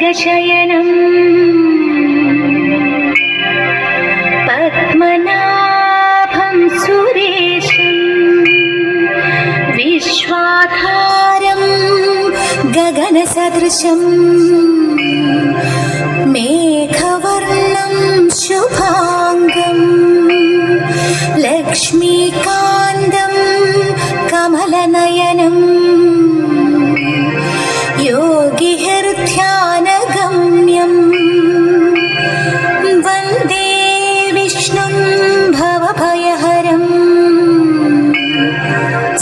भुजगशयनं पद्मनाभं सुरेशं विश्वाधारं गगनसदृशं मेघवर्णं शुभांगं लक्ष्मीकान्तं कमलनयनं योगिहृध्यानगम्यं वन्दे विष्णुं भवभयहरं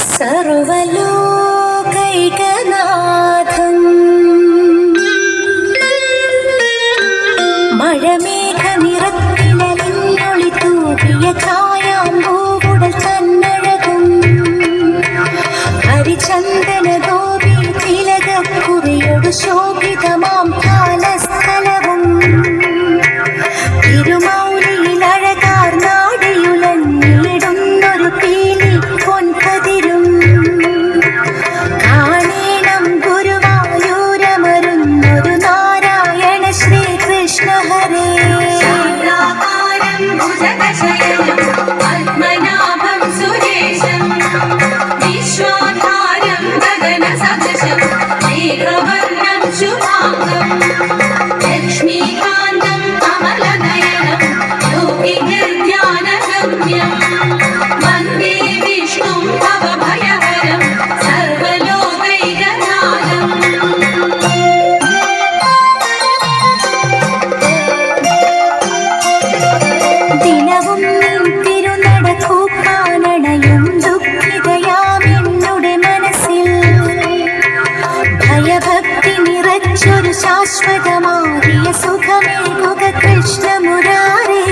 सर्वलोकैकनाथम् മഴമേഘനിറത്തിലലിഞ്ഞൊളി തൂകിയ ഛായാമ്പൂവുടൽ തന്നഴകും ഹരിചന്ദന ഗോപി തിലകക്കുറിയൊടു ശോഭിതമാം കാലസ്ഥലവും തിരുമൗലിയിൽ അഴകാർ നാടിയുലഞ്ഞിടുന്നൊരു പീലി പൊൻകതിരും കാണേണം ഗുരുവായൂരമരുന്നൊരു നാരായണ ശ്രീകൃഷ്ണ ഹരേ പദ്മനാഭം സുരേശം വിശ്വാധാരം ഗഗനസദൃശം മേഘവർണം ശുഭാംഗം ലക്ഷ്മീകാന്തം കമലനയനം യോഗിഹൃദ്യാനഗമ്യം വന്ദേ വിഷ്ണും ഭവഭയഹരം സർവലോകൈകനാഥം ദിനവും തിരുനടക്കൂപ്പാനണയും ദുഃഖിതയാമെന്നുടെ മനസ്സിൽ ഭയഭക്തി നിറച്ചൊരു ശാശ്വതമാകിയ സുഖമേകുക കൃഷ്ണമുരാരേ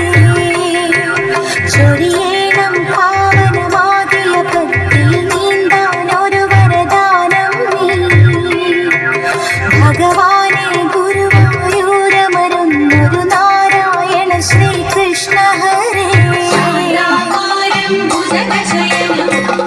ചൊരിയേണം പാവനമാകിയ ഭക്തിയിൽ നീന്താൻ ഒരു വരദാനം നീ ഭഗവാനെ ഗുരുവായൂരമരുന്നൊരു നാരായണ ശ്രീകൃഷ്ണ ഹരേ ഭുജഗശയനം